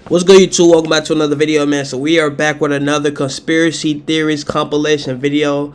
What's good, YouTube? Welcome back to another video, man. So we are back with another conspiracy theories compilation video.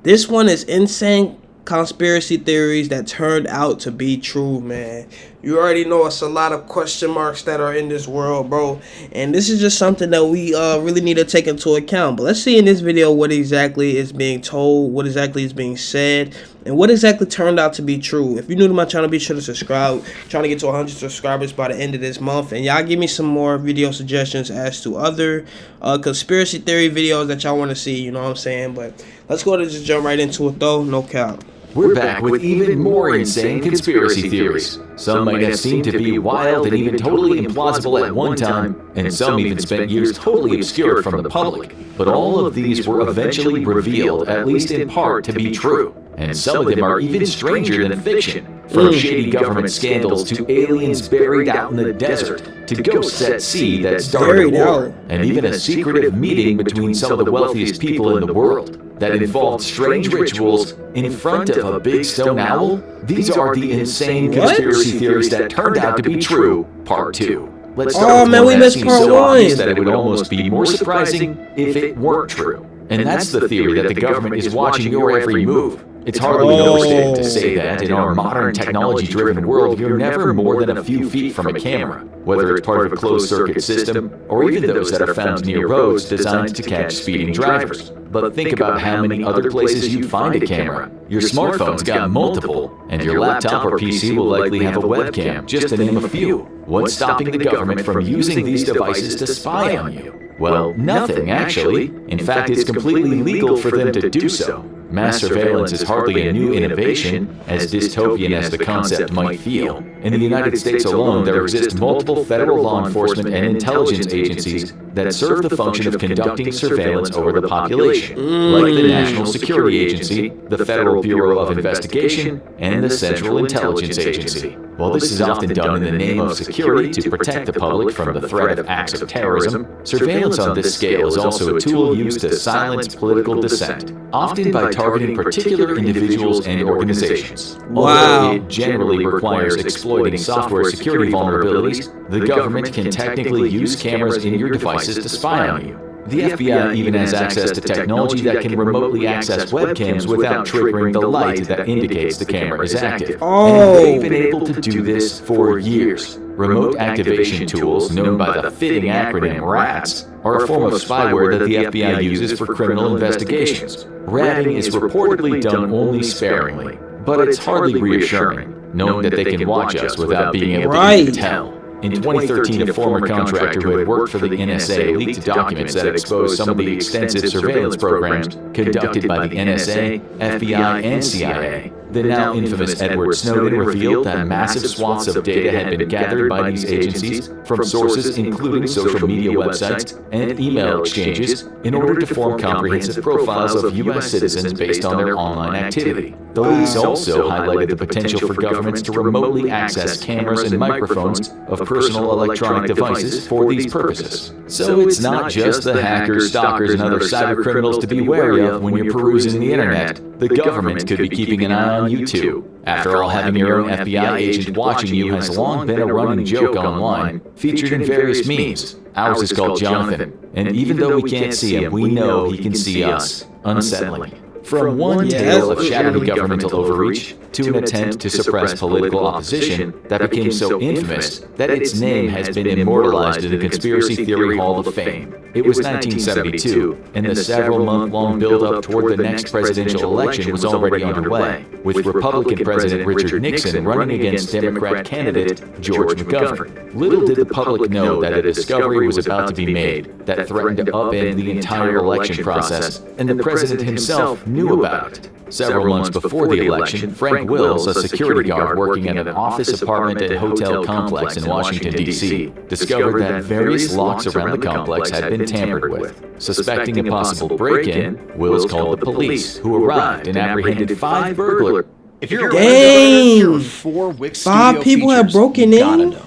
This one is insane conspiracy theories that turned out to be true, man. You already know it's a lot of question marks that are in this world, bro. And this is just something that we really need to take into account. But let's see in this video what exactly is being told, what exactly is being said, and what exactly turned out to be true. If you're new to my channel, be sure to subscribe. I'm trying to get to 100 subscribers by the end of this month. And y'all give me some more video suggestions as to other conspiracy theory videos that y'all want to see, you know what I'm saying? But let's go ahead and just jump right into it, though. No cap. We're back with even more insane conspiracy theories. Some might have seemed to be wild and even totally implausible at one time, and some even spent years totally obscured from the public. But all of these were eventually revealed, at least in part, to be true. And some of them are even stranger than fiction. From shady government scandals to aliens buried out in the desert, to ghosts at sea that started a war, and even a secretive meeting between some of the wealthiest people in the world that involved strange rituals in front of a big stone owl. These are the insane conspiracy theories that turned out to be true, part 2. Let's start with one that seems so obvious that it would almost be more surprising if it weren't true. And that's the theory that the government is watching your every move. It's hardly an overstatement to say that in our modern technology-driven world, you're never more than a few feet from a camera, whether it's part of a closed-circuit system or even those that are found near roads designed to catch speeding drivers. But think about how many other places you'd find a camera. Your smartphone's got multiple, and your laptop or PC will likely have a webcam, just to name a few. What's stopping the government from using these devices to spy on you? Well, nothing, actually. In fact, it's completely legal for them to do so. Mass surveillance is hardly a new innovation, as dystopian as the concept might feel. In the United States alone, there exist multiple federal law enforcement and intelligence agencies that serve the function of conducting surveillance over the population, like the National Security Agency, the Federal Bureau of Investigation, and the Central Intelligence Agency. While this is often done in the name of security to protect the public from the threat of acts of terrorism, surveillance on this scale is also a tool used to silence political dissent, often by targeting particular individuals and organizations. Although it generally requires exploiting software security vulnerabilities, the government can technically use cameras in your devices to spy on you. The FBI even has access to technology that can remotely access webcams without triggering the light that indicates the camera is active. And they've been able to do this for years. Remote activation tools, known by the fitting acronym RATS, are a form of spyware that the FBI uses for criminal investigations. Ratting is reportedly done only sparingly, but it's hardly reassuring, knowing that they can watch us without being able to even tell. In 2013, a former contractor who had worked for the NSA leaked documents that exposed some of the extensive surveillance programs conducted by the NSA, FBI, and CIA. The now infamous Edward Snowden revealed that massive swaths of data had been gathered by these agencies from sources including social media websites and email exchanges in order to form comprehensive profiles of U.S. citizens based on their online activity. The leaks also highlighted the potential for governments to remotely access cameras and microphones of personal electronic devices for these purposes. So it's not just the hackers, stalkers, and other cyber criminals to be wary of when you're perusing the internet. The government could be keeping an eye on you too. After all, having your own FBI agent watching you has long been a running joke online, featured in various memes. Ours is called Jonathan, and even though we can't see him, we know he can see us. Unsettling. From one tale of shadowy governmental overreach to an attempt to suppress political opposition that became so infamous that its name has been immortalized in the Conspiracy Theory Hall of Fame. It was 1972, and the several-month-long build-up toward the next presidential election was already underway, with Republican President Richard Nixon running against Democrat candidate George McGovern. Little did the public know that a discovery was about to be made that threatened to upend the entire election process, and the president himself knew about it. Several months before the election, Frank Wills, a security guard working at an office, apartment, and hotel complex in Washington, D.C., discovered that various locks around the complex had been tampered with. Suspecting a possible break-in, Wills called the police, who arrived and apprehended 5 burglars. If you're Dang! 4 Wix 5 people have broken in?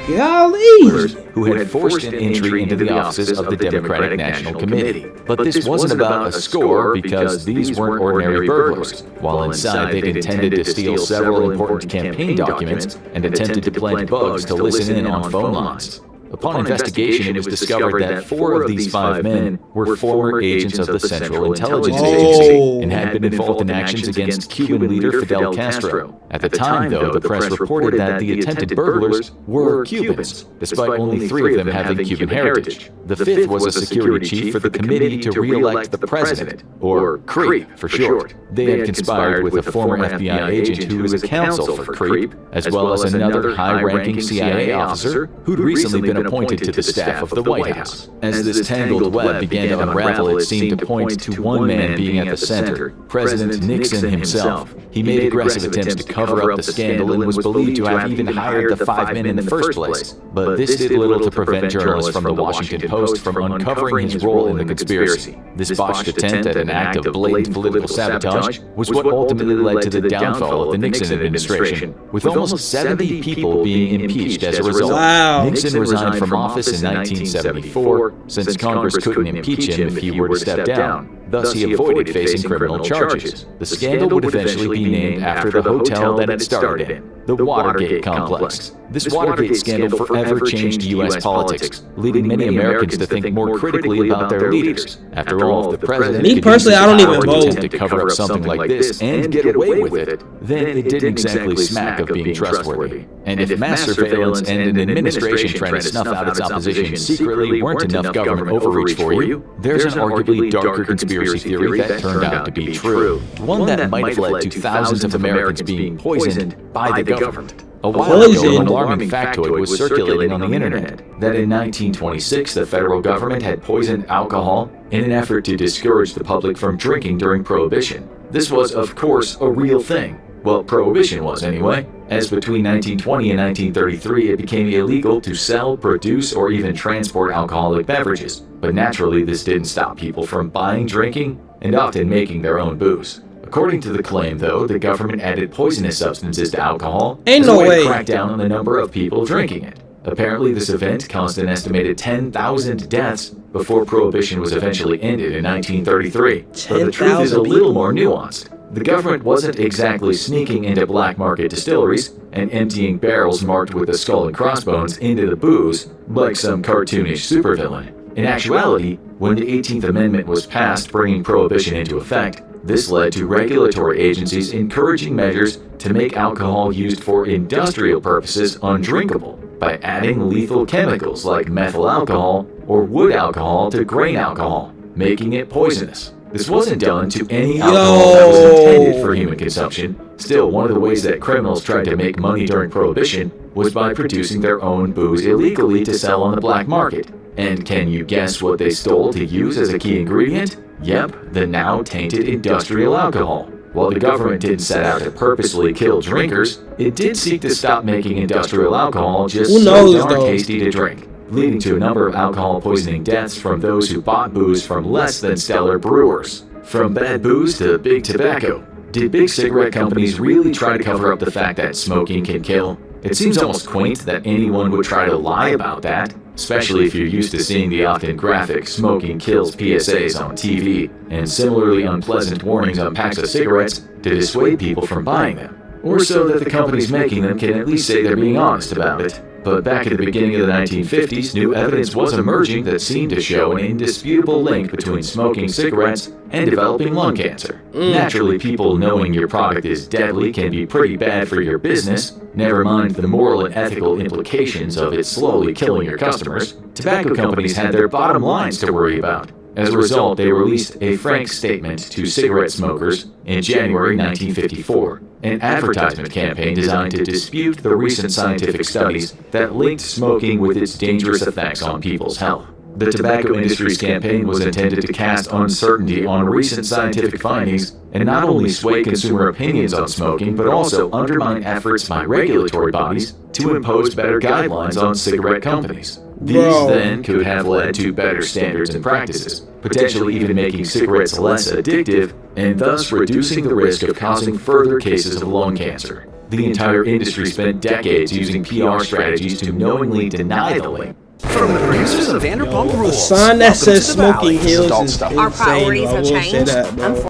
Golly! Who had forced an entry into the offices of the Democratic National Committee. But this wasn't about a score because these weren't ordinary burglars. While inside, they'd intended to steal several important campaign documents and attempted to plant bugs to listen in on phone lines. Upon investigation, it was discovered that 4 of these 5 men were former agents of the Central Intelligence Agency and had been involved in actions against Cuban leader Fidel Castro. At the time, though, the press reported that the attempted burglars were Cubans, despite only 3 of them having Cuban heritage. The 5th was a security chief for the Committee to Re-elect the President, or CREEP for short. They had conspired with a former FBI agent who was a counsel for CREEP, as well as another high-ranking CIA officer who'd recently been appointed to the staff of the White House. As this tangled web began to unravel, it seemed to point to one man being at the center, President Nixon himself. He made aggressive attempts to cover up the scandal and was believed to have even hired the 5 men in the first place. But this did little to prevent journalists from the Washington Post from uncovering his role in the conspiracy. This botched attempt at an act of blatant political sabotage was what ultimately led to the downfall of the Nixon administration, with almost 70 people being impeached as a result. Wow. Nixon resigned from office in 1974, since Congress couldn't impeach him if he were to step down. Thus, he avoided facing criminal charges. The scandal would eventually be named after the hotel that it started in, the Watergate Complex. This Watergate scandal forever changed U.S. politics, leading many Americans to think more critically about their leaders. After all, if the president Me personally, I don't even vote. to cover up something like this and get away with it, then it didn't exactly smack of being trustworthy. And if mass surveillance and an administration trying to snuff out its opposition secretly weren't enough government overreach for you, there's an arguably darker conspiracy theory that turned out to be true. One that might have led to thousands of Americans being poisoned by the government. A while ago, an alarming factoid was circulating on the internet that in 1926 the federal government had poisoned alcohol in an effort to discourage the public from drinking during Prohibition. This was, of course, a real thing. Well, Prohibition was anyway, as between 1920 and 1933 it became illegal to sell, produce, or even transport alcoholic beverages. But naturally, this didn't stop people from buying, drinking, and often making their own booze. According to the claim, though, the government added poisonous substances to alcohol Ain't as no a way way. to crack down on the number of people drinking it. Apparently, this event caused an estimated 10,000 deaths before Prohibition was eventually ended in 1933. But the truth is a 10,000 little more nuanced. The government wasn't exactly sneaking into black market distilleries and emptying barrels marked with the skull and crossbones into the booze like some cartoonish supervillain. In actuality, when the 18th Amendment was passed bringing Prohibition into effect, this led to regulatory agencies encouraging measures to make alcohol used for industrial purposes undrinkable by adding lethal chemicals like methyl alcohol or wood alcohol to grain alcohol, making it poisonous. This wasn't done to any alcohol that was intended for human consumption. Still, one of the ways that criminals tried to make money during Prohibition was by producing their own booze illegally to sell on the black market. And can you guess what they stole to use as a key ingredient? Yep, the now tainted industrial alcohol. While the government didn't set out to purposely kill drinkers, it did seek to stop making industrial alcohol just Who so knows, darn though? tasty to drink, leading to a number of alcohol poisoning deaths from those who bought booze from less than stellar brewers. From bad booze to big tobacco, did big cigarette companies really try to cover up the fact that smoking can kill? It seems almost quaint that anyone would try to lie about that, especially if you're used to seeing the often graphic smoking kills PSAs on TV and similarly unpleasant warnings on packs of cigarettes to dissuade people from buying them, or so that the companies making them can at least say they're being honest about it. But back at the beginning of the 1950s, new evidence was emerging that seemed to show an indisputable link between smoking cigarettes and developing lung cancer. Naturally, people knowing your product is deadly can be pretty bad for your business, never mind the moral and ethical implications of it slowly killing your customers. Tobacco companies had their bottom lines to worry about. As a result, they released a frank statement to cigarette smokers in January 1954, an advertisement campaign designed to dispute the recent scientific studies that linked smoking with its dangerous effects on people's health. The tobacco industry's campaign was intended to cast uncertainty on recent scientific findings and not only sway consumer opinions on smoking, but also undermine efforts by regulatory bodies to impose better guidelines on cigarette companies. These then could have led to better standards and practices, potentially even making cigarettes less addictive and thus reducing the risk of causing further cases of lung cancer. The entire industry spent decades using PR strategies to knowingly deny the link. From the producers of Vanderpump A Rules, sign that welcome says to the smoking Valley. heals Adult is stuff. insane. Our priorities bro. I have will say changed. that, bro.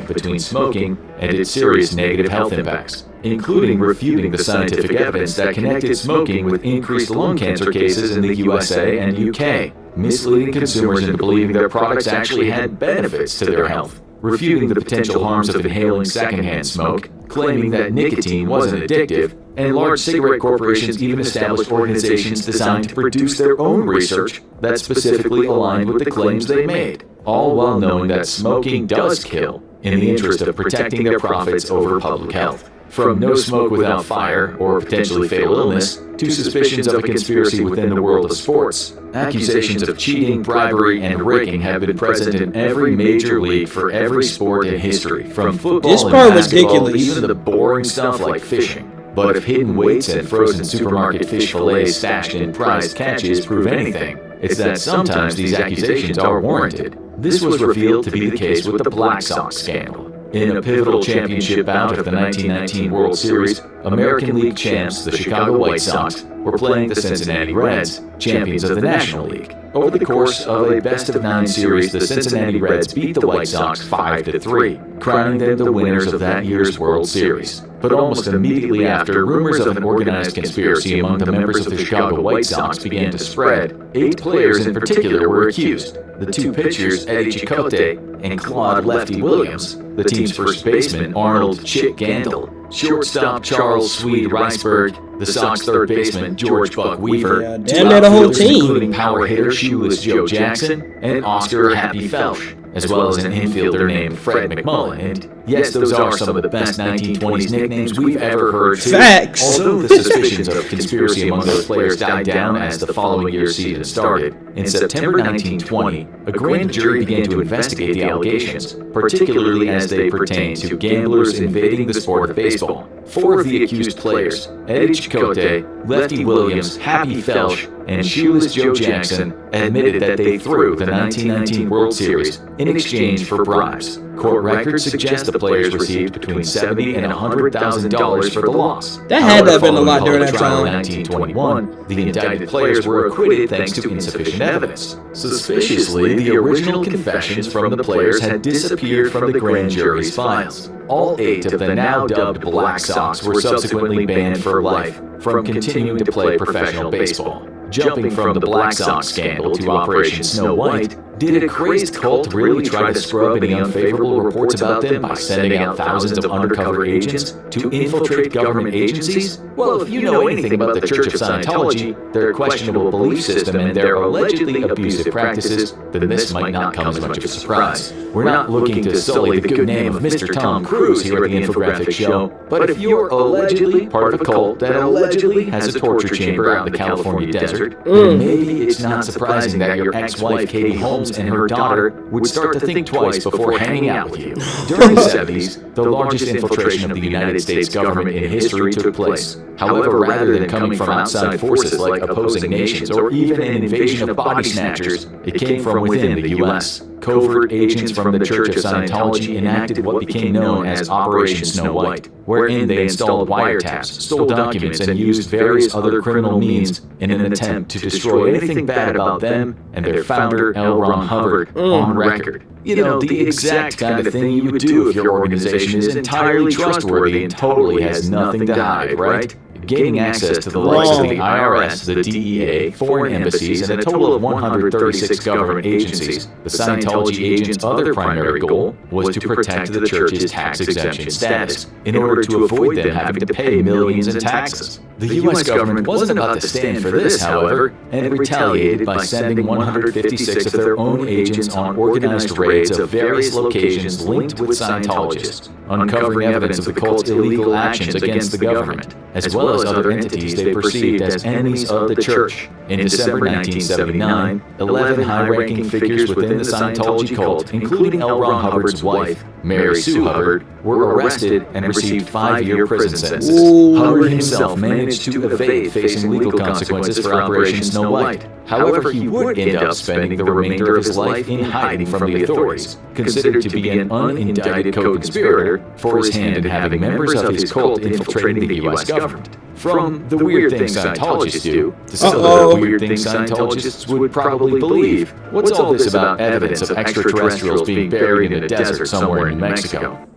Between smoking and its serious negative health impacts, including refuting the scientific evidence that connected smoking with increased lung cancer cases in the USA and UK, misleading consumers into believing their products actually had benefits to their health, refuting the potential harms of inhaling secondhand smoke, claiming that nicotine wasn't addictive, and large cigarette corporations even established organizations designed to produce their own research that specifically aligned with the claims they made, all while knowing that smoking does kill in the interest of protecting their profits over public health. From no smoke without fire or potentially fatal illness to suspicions of a conspiracy within the world of sports, accusations of cheating, bribery, and rigging have been present in every major league for every sport in history, from football This and part was basketball, ridiculous. even the boring stuff like fishing. But if hidden weights and frozen supermarket fish fillets stashed in prized catches prove anything, it's that sometimes these accusations are warranted. This was revealed to be the case with the Black Sox scandal. In a pivotal championship bout of the 1919 World Series, American League champs, the Chicago White Sox, were playing the Cincinnati Reds, champions of the National League. Over the course of a best-of-9 series, the Cincinnati Reds beat the White Sox 5-3, crowning them the winners of that year's World Series. But almost immediately after, rumors of an organized conspiracy among the members of the Chicago White Sox began to spread. 8 players in particular were accused. The 2 pitchers, Eddie Chicote and Claude Lefty Williams, the team's first baseman, Arnold Chick Gandil, shortstop Charles Swede Riceberg, the Sox third baseman, George Buck Weaver, Yeah, 2 damn near the whole outfielders, team. including power hitter Shoeless Joe Jackson and Oscar Happy Felsch, as well as an infielder named Fred McMullen. And yes, those are some of the best 1920s nicknames we've ever heard too. Facts. Although the suspicions of conspiracy among those players died down as the following year's season started, in September 1920, a grand jury began to investigate the allegations, particularly as they pertain to gamblers invading the sport of baseball. 4 of the accused players, Eddie Chicote, Lefty Williams, Happy Felsch, and Shoeless Joe Jackson, admitted that they threw the 1919 World Series in exchange for bribes. Court records suggest the players received between $70,000 and $100,000 for the loss. That had to have been a However, lot during following that trial time. in 1921, the indicted players were acquitted thanks to insufficient evidence. Suspiciously, the original confessions from the players had disappeared from the grand jury's files. All 8 of the now dubbed Black Sox were subsequently banned for life from continuing to play professional baseball. Jumping from the Black Sox scandal to Operation Snow White, did a crazed cult really try to scrub any unfavorable reports about them by sending out thousands of undercover agents to infiltrate government agencies? Well, if you know anything about the Church of Scientology, their questionable belief system, and their allegedly abusive practices, then this might not come as much of a surprise. We're not looking to sully the good name of Mr. Tom Cruise here at the Infographic Show, but if you're allegedly part of a cult that allegedly has a torture chamber out in the California desert, then maybe it's not surprising that your ex-wife Katie Holmes and her daughter would start to think twice before hanging out with you. During the 70s, the largest infiltration of the United States government in history took place. However, rather than coming from outside forces like opposing nations or even an invasion of body snatchers, it came from within the U.S. Covert agents from the Church of Scientology enacted what became known as Operation Snow White, wherein they installed wiretaps, stole documents, and used various other criminal means in an attempt to destroy anything bad about them and their founder, L. Ron Hubbard, on record. You know, the exact kind of thing you would do if your organization is entirely trustworthy and totally has nothing to hide, right? Gaining access to the likes of the IRS, the DEA, foreign embassies, and a total of 136 government agencies, the Scientology agents' other primary goal was to protect the church's tax exemption status in order to avoid them having to pay millions in taxes. The U.S. government wasn't about to stand for this, however, and retaliated by sending 156 of their own agents on organized raids of various locations linked with Scientologists, uncovering evidence of the cult's illegal actions against the government, as well as other entities they perceived as enemies of the church. In December 1979, 11 high-ranking figures within the Scientology cult, including L. Ron Hubbard's wife, Mary Sue Hubbard, were arrested and received 5-year prison sentences. Ooh. Hubbard himself managed to evade facing legal consequences for Operation Snow White. However, he would end up spending the remainder of his life in hiding from the authorities, considered to be an unindicted co-conspirator for his hand in having members of his cult infiltrating the U.S. government. From the weird things Scientologists do to some of the weird things Scientologists would probably believe. What's all this about evidence of extraterrestrials being buried in a desert somewhere in New Mexico?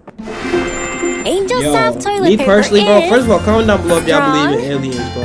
Angel Yo, Soft toilet me paper personally, bro. is First of all, comment down below if y'all strong. believe in aliens, bro.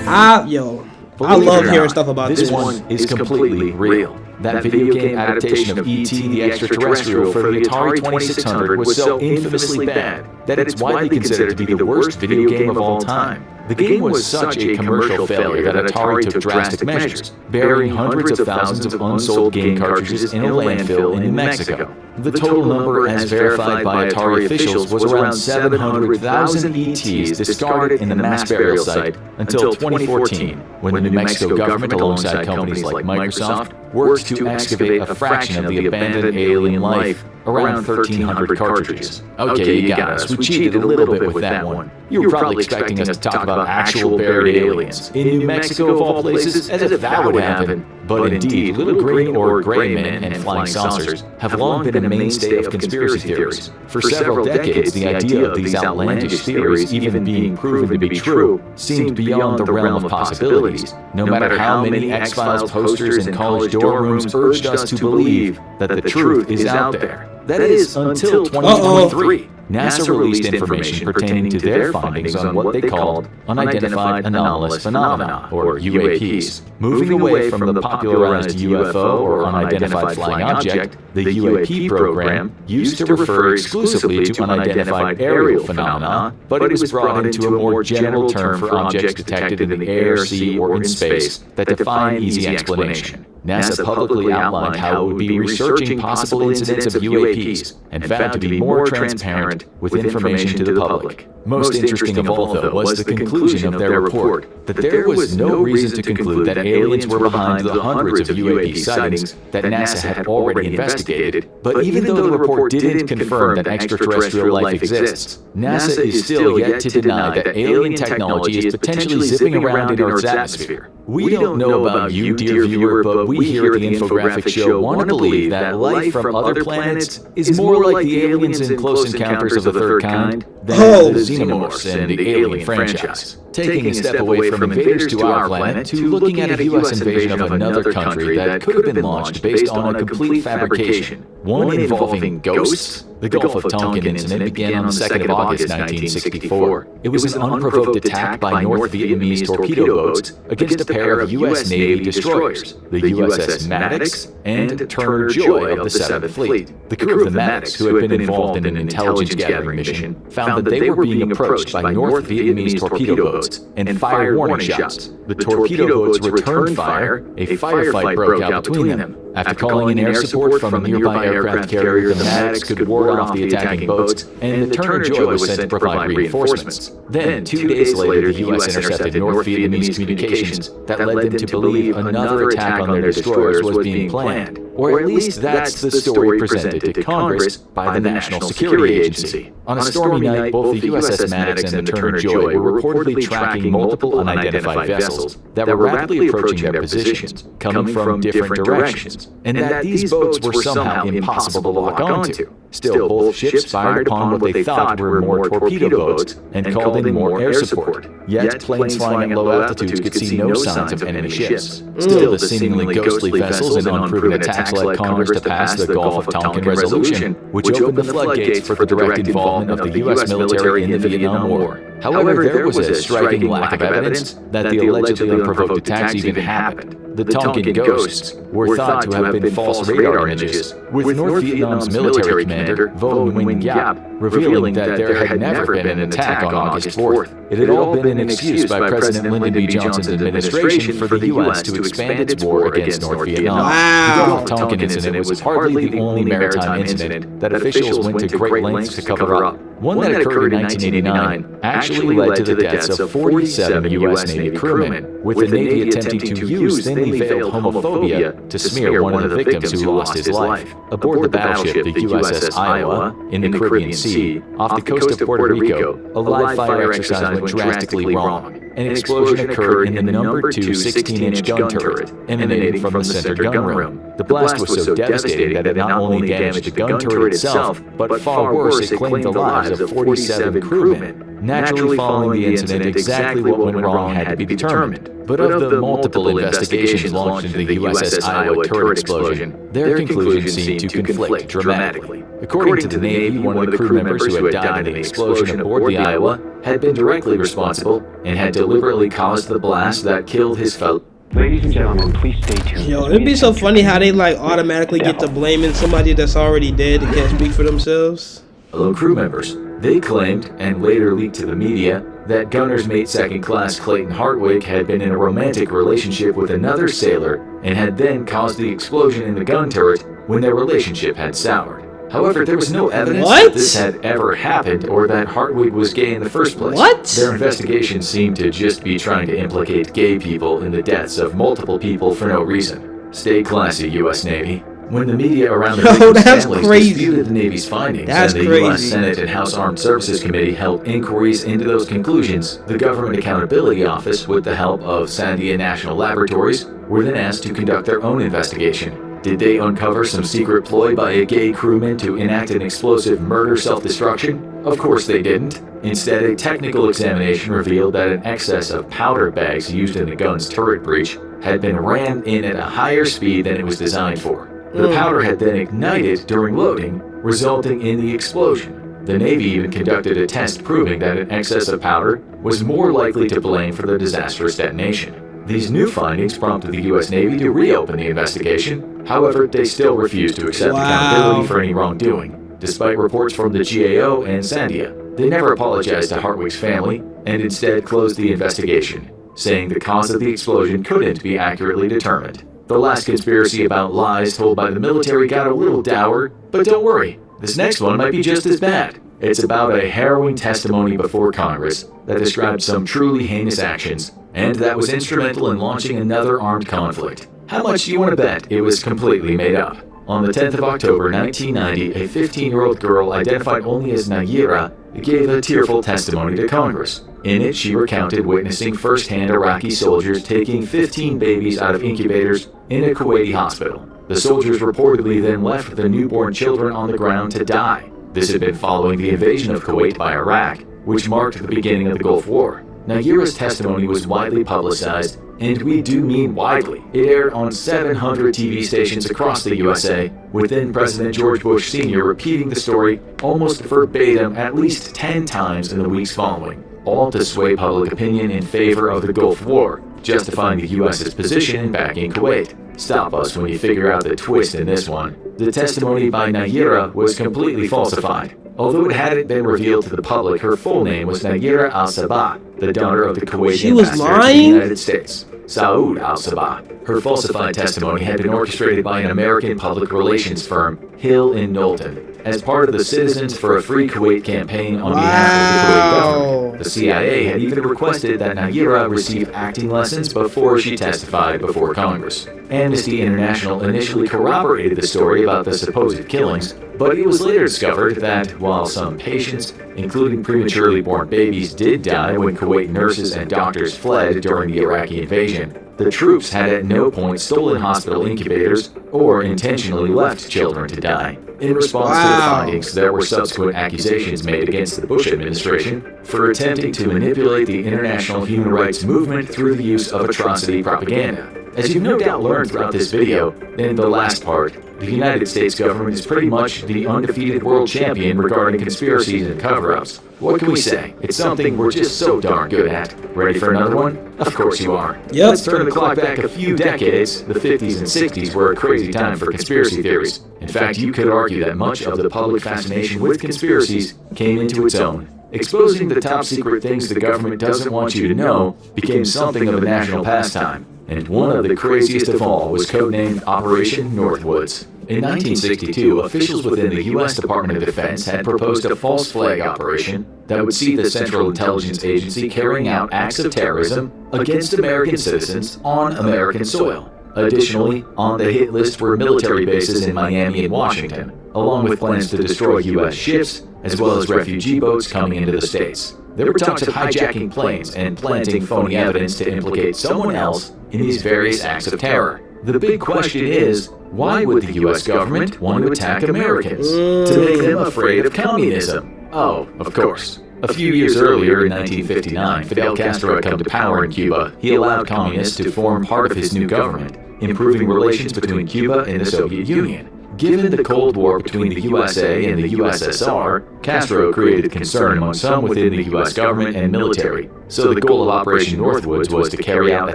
I Believe it love or hearing not, stuff about this this. one is completely real. That video game adaptation of E.T. the Extraterrestrial for the Atari 2600 was so infamously bad that it's widely considered to be the worst video game of all time. The game was such a commercial failure that Atari took drastic measures, burying hundreds of thousands of unsold game cartridges in a landfill in New Mexico. The total number, as verified by Atari officials, was around 700,000 ETs discarded in the mass burial site until 2014, when the New Mexico government, alongside companies like Microsoft, worked to excavate a fraction of the abandoned alien life, around 1,300 cartridges. Okay, you got us. We cheated a little bit with that one. You were probably expecting us to talk about actual buried aliens in New Mexico of all places, as if that would happen. But indeed, little green or gray men and flying saucers have long been a mainstay of conspiracy theories. For several decades, the idea of these outlandish theories even being proven to be true seemed beyond the realm of possibilities, no matter how many X-Files posters in college dorm rooms urged us to believe that the truth is out there. That is, until 2023. NASA released information pertaining to their findings on what they called unidentified anomalous phenomena, or UAPs. Moving away from the popularized UFO or unidentified flying object, the UAP program used to refer exclusively to unidentified aerial phenomena, but it was brought into a more general term for objects detected in the air, sea, or in space that defy easy explanation. NASA publicly outlined how it would be researching possible incidents of UAPs and found to be more transparent with information to the public. Most interesting of all, though, was the conclusion of their report that there was no reason to conclude that aliens were behind the hundreds of UAP sightings that NASA had already investigated. But even though the report didn't confirm that extraterrestrial life exists, NASA is still yet to deny that alien technology is potentially zipping around in Earth's atmosphere. We don't know about you, dear viewer, but we here at the Infographic Show want to believe that life from other planets is more like the aliens in Close Encounters of the Third Kind than the Xenomorphs in the Alien franchise. Taking a step away from invaders to our planet to looking at a U.S. invasion of another country that could have been launched based on a complete fabrication, one involving ghosts. The Gulf of Tonkin incident began on the 2nd of August 1964. It was an unprovoked attack by North Vietnamese torpedo boats against a pair of U.S. Navy destroyers, the USS Maddox and Turner Joy of the 7th Fleet. The crew of the Maddox, who had been involved in an intelligence gathering mission, found that they were being approached by North Vietnamese torpedo boats and fired warning shots. The torpedo boats returned fire. A firefight broke out between them. After calling in air support from a nearby aircraft carrier, the Maddox could ward off the attacking boats, and the Turner Joy was sent to provide reinforcements. Then, 2 days later, the U.S. intercepted North Vietnamese communications that led them to believe another attack on their destroyers was being planned. Or at least that's the story presented to Congress by the National Security Agency. On a stormy night, both the USS Maddox and the Turner Joy were reportedly tracking multiple unidentified vessels that were rapidly approaching their positions, coming from different directions, and that these boats were somehow impossible to lock onto. Still, both ships fired upon what they thought were more torpedo boats and called in more air support. Yet, planes flying at low altitudes could see no signs of enemy ships. Still, the seemingly ghostly vessels and unproven attacks led Congress to pass the Gulf of Tonkin Resolution, which opened the floodgates for the direct involvement of the U.S. military in the Vietnam War. However, there was a striking lack of evidence that the allegedly unprovoked attacks even happened. The Tonkin ghosts were thought to have been false radar images, with North Vietnam's military commander, Vo Nguyen Giap, revealing that there had never been an attack on August 4th. It had all been an excuse by President Lyndon B. Johnson's administration for the U.S. to expand its war against North Vietnam. The Gulf of Tonkin incident was hardly the only maritime incident that officials went to great lengths to cover up. One that occurred in 1989 actually led to the deaths of 47 U.S. Navy crewmen, with the Navy attempting to use thinly veiled homophobia to smear one of the victims who lost his life. Aboard the battleship, the USS Iowa, in the Caribbean Sea, off the coast of Puerto Rico, a live fire exercise went drastically wrong. An explosion occurred in the No. 2 16-inch gun turret, emanating from the center gun room. The blast was so devastating that it not only damaged the gun turret itself, but far worse, it claimed the lives of 47 crewmen. Naturally, following the incident, exactly what went wrong had to be determined. But of the multiple investigations launched into the USS Iowa turret explosion, their conclusions seemed to conflict dramatically. According to the Navy, one of the crew members who had died in the explosion aboard the Iowa had been directly responsible and had deliberately caused the blast that killed his fellow. Ladies and gentlemen, please stay tuned. Yo, it'd be so funny how they like automatically get to blaming somebody that's already dead and can't speak for themselves. Fellow crew members. They claimed, and later leaked to the media, that gunner's mate second class Clayton Hartwig had been in a romantic relationship with another sailor and had then caused the explosion in the gun turret when their relationship had soured. However, there was no evidence that this had ever happened or that Hartwig was gay in the first place. What? Their investigation seemed to just be trying to implicate gay people in the deaths of multiple people for no reason. Stay classy, U.S. Navy. When the media around the victims' families disputed the Navy's findings and the U.S. Senate and House Armed Services Committee held inquiries into those conclusions, the Government Accountability Office, with the help of Sandia National Laboratories, were then asked to conduct their own investigation. Did they uncover some secret ploy by a gay crewman to enact an explosive murder self-destruction? Of course they didn't. Instead, a technical examination revealed that an excess of powder bags used in the gun's turret breach had been rammed in at a higher speed than it was designed for. The powder had then ignited during loading, resulting in the explosion. The Navy even conducted a test proving that an excess of powder was more likely to blame for the disastrous detonation. These new findings prompted the U.S. Navy to reopen the investigation. However, they still refused to accept accountability for any wrongdoing. Despite reports from the GAO and Sandia, they never apologized to Hartwig's family and instead closed the investigation, saying the cause of the explosion couldn't be accurately determined. The last conspiracy about lies told by the military got a little dour, but don't worry, this next one might be just as bad. It's about a harrowing testimony before Congress that described some truly heinous actions, and that was instrumental in launching another armed conflict. How much do you want to bet it was completely made up? On the 10th of October 1990, a 15-year-old girl identified only as Nayira gave a tearful testimony to Congress. In it, she recounted witnessing firsthand Iraqi soldiers taking 15 babies out of incubators in a Kuwaiti hospital. The soldiers reportedly then left the newborn children on the ground to die. This had been following the invasion of Kuwait by Iraq, which marked the beginning of the Gulf War. Nayira's testimony was widely publicized, and we do mean widely. It aired on 700 TV stations across the USA, with then President George Bush Sr. repeating the story almost verbatim at least 10 times in the weeks following, all to sway public opinion in favor of the Gulf War, justifying the US's position in backing Kuwait. Stop us when you figure out the twist in this one. The testimony by Nayira was completely falsified. Although it hadn't been revealed to the public, her full name was Nayira Al-Sabah, the daughter of the Kuwaiti ambassador to the United States, Saud Al-Sabah. Her falsified testimony had been orchestrated by an American public relations firm, Hill & Knowlton, as part of the Citizens for a Free Kuwait campaign on behalf of the Kuwait government. The CIA had even requested that Nayira receive acting lessons before she testified before Congress. Amnesty International initially corroborated the story about the supposed killings, but it was later discovered that while some patients, including prematurely born babies, did die when Kuwait nurses and doctors fled during the Iraqi invasion, the troops had at no point stolen hospital incubators or intentionally left children to die. In response to the findings, there were subsequent accusations made against the Bush administration for attempting to manipulate the international human rights movement through the use of atrocity propaganda. As you've no doubt learned throughout this video, in the last part, the United States government is pretty much the undefeated world champion regarding conspiracies and cover-ups. What can we say? It's something we're just so darn good at. Ready for another one? Of course you are. Yep. Let's turn the clock back a few decades. The 50s and 60s were a crazy time for conspiracy theories. In fact, you could argue that much of the public fascination with conspiracies came into its own. Exposing the top secret things the government doesn't want you to know became something of a national pastime. And one of the craziest of all was codenamed Operation Northwoods. In 1962, officials within the U.S. Department of Defense had proposed a false flag operation that would see the Central Intelligence Agency carrying out acts of terrorism against American citizens on American soil. Additionally, on the hit list were military bases in Miami and Washington, along with plans to destroy U.S. ships, as well as refugee boats coming into the States. There were talks of hijacking planes and planting phony evidence to implicate someone else in these various acts of terror. The big question is, why would the U.S. government want to attack Americans? To make them afraid of communism? Oh, of course. A few years earlier, in 1959, Fidel Castro had come to power in Cuba. He allowed communists to form part of his new government, improving relations between Cuba and the Soviet Union. Given the Cold War between the USA and the USSR, Castro created concern among some within the US government and military, so the goal of Operation Northwoods was to carry out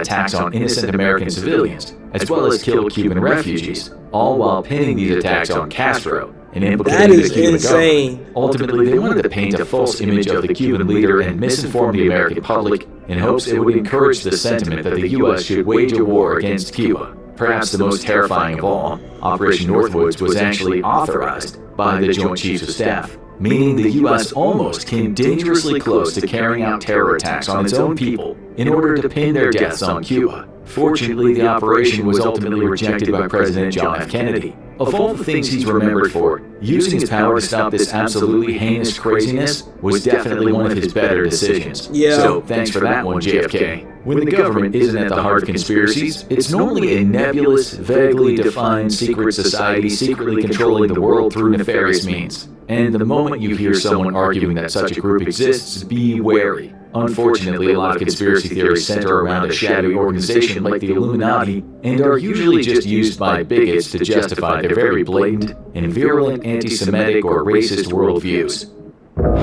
attacks on innocent American civilians, as well as kill Cuban refugees, all while pinning these attacks on Castro and implicating the Cuban government. Ultimately, they wanted to paint a false image of the Cuban leader and misinform the American public in hopes it would encourage the sentiment that the US should wage a war against Cuba. Perhaps the most terrifying of all, Operation Northwoods was actually authorized by the Joint Chiefs of Staff, meaning the U.S. almost came dangerously close to carrying out terror attacks on its own people in order to pin their deaths on Cuba. Fortunately, the operation was ultimately rejected by President John F. Kennedy. Of all the things he's remembered for, using his power to stop this absolutely heinous craziness was definitely one of his better decisions. Yeah. So, thanks for that one, JFK. When the government isn't at the heart of conspiracies, it's normally a nebulous, vaguely defined secret society secretly controlling the world through nefarious means. And the moment you hear someone arguing that such a group exists, be wary. Unfortunately, a lot of conspiracy theories center around a shadowy organization like the Illuminati and are usually just used by bigots to justify their very blatant and virulent anti-Semitic or racist worldviews.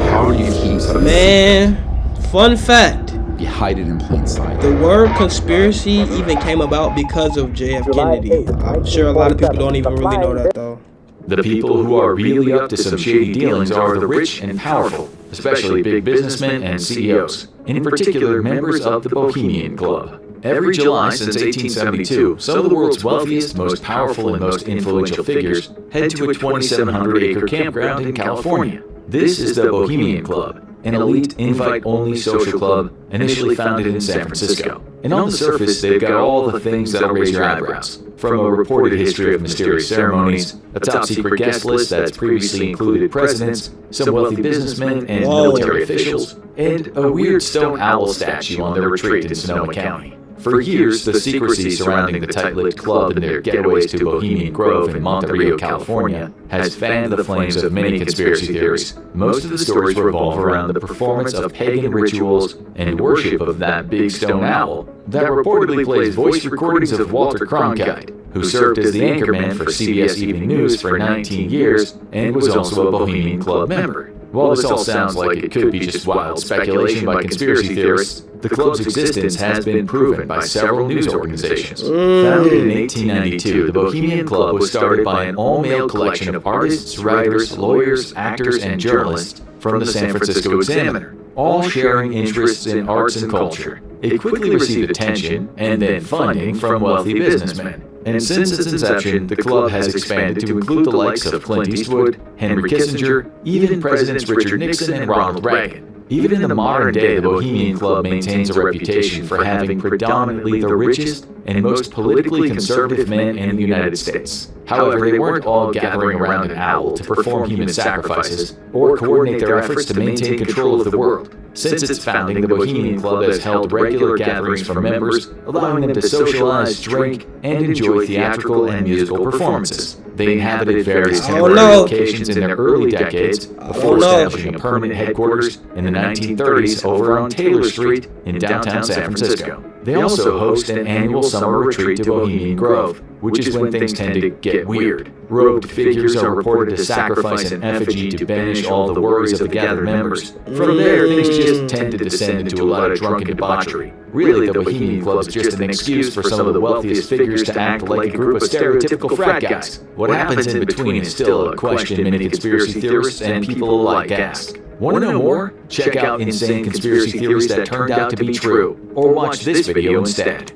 How do you keep something? Man, fun fact. You hide it in plain sight. The word conspiracy even came about because of J.F. Kennedy. I'm sure a lot of people don't even really know that though. The people who are really up to some shady dealings are the rich and powerful, especially big businessmen and CEOs, and in particular members of the Bohemian Club. Every July since 1872, some of the world's wealthiest, most powerful, and most influential figures head to a 2,700-acre campground in California. This is the Bohemian Club, an elite, invite-only social club initially founded in San Francisco. And on the surface, they've got all the things that'll raise your eyebrows. From a reported history of mysterious ceremonies, a top-secret guest list that's previously included presidents, some wealthy businessmen and military officials, and a weird stone owl statue on their retreat in Sonoma County. For years, the secrecy surrounding the tight-lipped club and their getaways to Bohemian Grove in Monte Rio, California, has fanned the flames of many conspiracy theories. Most of the stories revolve around the performance of pagan rituals and worship of that big stone owl that reportedly plays voice recordings of Walter Cronkite, who served as the anchorman for CBS Evening News for 19 years and was also a Bohemian Club member. While this all sounds like it could be just wild speculation by conspiracy theorists, the club's existence has been proven by several news organizations. Founded in 1892, the Bohemian Club was started by an all-male collection of artists, writers, lawyers, actors, and journalists from the San Francisco Examiner, all sharing interests in arts and culture. It quickly received attention and then funding from wealthy businessmen. And since its inception, the club has expanded to include the likes of Clint Eastwood, Henry Kissinger, even Presidents Richard Nixon and Ronald Reagan. Even in the modern day, the Bohemian Club maintains a reputation for having predominantly the richest and most politically conservative men in the United States. However, they weren't all gathering around an owl to perform human sacrifices or coordinate their efforts to maintain control of the world. Since its founding, the Bohemian Club has held regular gatherings for members, allowing them to socialize, drink, and enjoy theatrical and musical performances. They inhabited various temporary locations in their early decades before establishing a permanent headquarters in the 1930s over on Taylor Street in downtown San Francisco. They also host an annual summer retreat to Bohemian Grove, which is when things tend to get weird. Robed figures are reported to sacrifice an effigy to banish all the worries of the gathered members. From there, things just tend to descend into a lot of drunken debauchery. Really, the Bohemian Club is just an excuse for some of the wealthiest figures to act like a group of stereotypical frat guys. What happens in between is still a question many conspiracy theorists and people alike ask. Want to know more? Check out insane conspiracy theories that turned out to be true, or watch this video instead.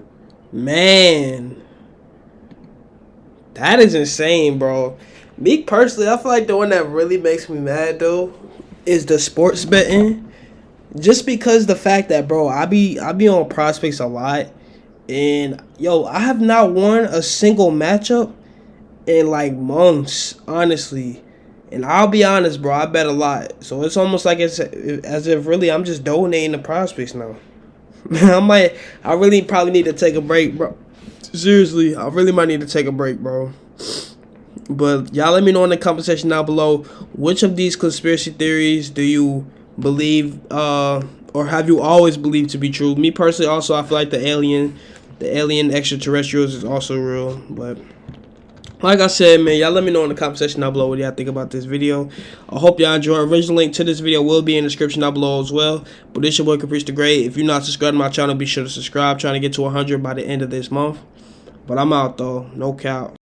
Man, that is insane, bro. Me personally, I feel like the one that really makes me mad though is the sports betting. Just because the fact that, bro, I be on prospects a lot, and yo, I have not won a single matchup in like months, honestly. And I'll be honest, bro, I bet a lot. So it's almost like it's as if really I'm just donating the prospects now. I really probably need to take a break, bro. Seriously, I really might need to take a break, bro. But y'all let me know in the comment section down below, which of these conspiracy theories do you believe or have you always believed to be true? Me personally, also, I feel like the alien extraterrestrials is also real. But like I said, man, y'all let me know in the comment section down below what y'all think about this video. I hope y'all enjoy. Original link to this video will be in the description down below as well. But this your boy Caprice the Great. If you're not subscribed to my channel, be sure to subscribe. Trying to get to 100 by the end of this month. But I'm out though, no cap.